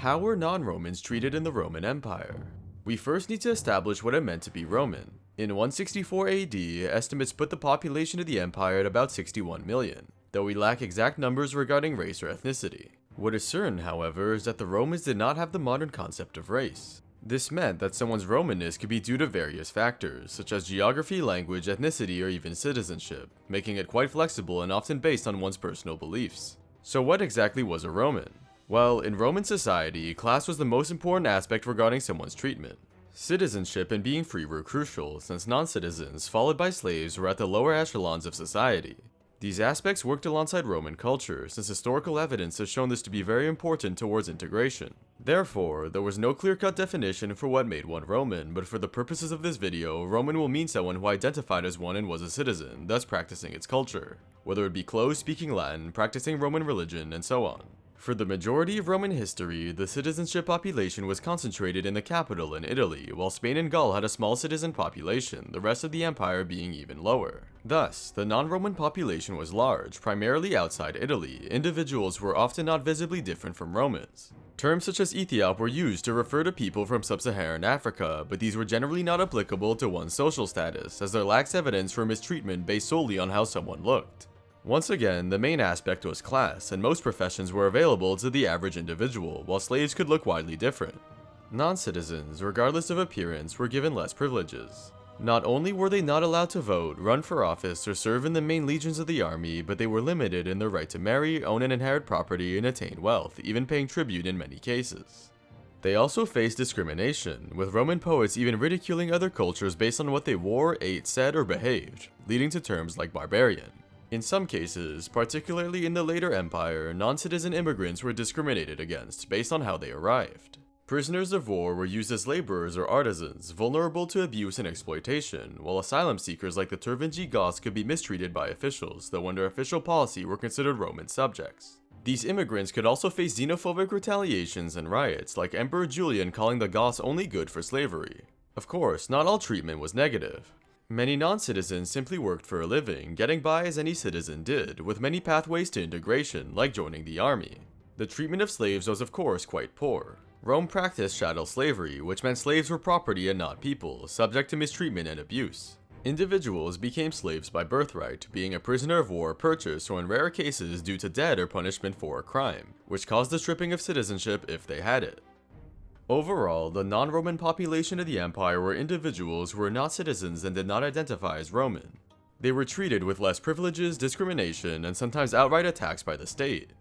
How were non-Romans treated in the Roman Empire? We first need to establish what it meant to be Roman. In 164 AD, estimates put the population of the empire at about 61 million, though we lack exact numbers regarding race or ethnicity. What is certain, however, is that the Romans did not have the modern concept of race. This meant that someone's Romanness could be due to various factors, such as geography, language, ethnicity, or even citizenship, making it quite flexible and often based on one's personal beliefs. So what exactly was a Roman? Well, in Roman society, class was the most important aspect regarding someone's treatment. Citizenship and being free were crucial, since non-citizens, followed by slaves, were at the lower echelons of society. These aspects worked alongside Roman culture, since historical evidence has shown this to be very important towards integration. Therefore, there was no clear-cut definition for what made one Roman, but for the purposes of this video, Roman will mean someone who identified as one and was a citizen, thus practicing its culture, whether it be clothes, speaking Latin, practicing Roman religion, and so on. For the majority of Roman history, the citizenship population was concentrated in the capital in Italy, while Spain and Gaul had a small citizen population, the rest of the empire being even lower. Thus, the non-Roman population was large, primarily outside Italy, individuals who were often not visibly different from Romans. Terms such as Ethiop were used to refer to people from sub-Saharan Africa, but these were generally not applicable to one's social status, as there lacks evidence for mistreatment based solely on how someone looked. Once again, the main aspect was class, and most professions were available to the average individual, while slaves could look widely different. Non-citizens, regardless of appearance, were given less privileges. Not only were they not allowed to vote, run for office, or serve in the main legions of the army, but they were limited in their right to marry, own and inherit property, and attain wealth, even paying tribute in many cases. They also faced discrimination, with Roman poets even ridiculing other cultures based on what they wore, ate, said, or behaved, leading to terms like barbarian. In some cases, particularly in the later empire, non-citizen immigrants were discriminated against based on how they arrived. Prisoners of war were used as laborers or artisans, vulnerable to abuse and exploitation, while asylum seekers like the Turvangi Goths could be mistreated by officials, though under official policy were considered Roman subjects. These immigrants could also face xenophobic retaliations and riots, like Emperor Julian calling the Goths only good for slavery. Of course, not all treatment was negative. Many non-citizens simply worked for a living, getting by as any citizen did, with many pathways to integration, like joining the army. The treatment of slaves was of course quite poor. Rome practiced chattel slavery, which meant slaves were property and not people, subject to mistreatment and abuse. Individuals became slaves by birthright, being a prisoner of war purchased or in rare cases due to debt or punishment for a crime, which caused the stripping of citizenship if they had it. Overall, the non-Roman population of the empire were individuals who were not citizens and did not identify as Roman. They were treated with less privileges, discrimination, and sometimes outright attacks by the state.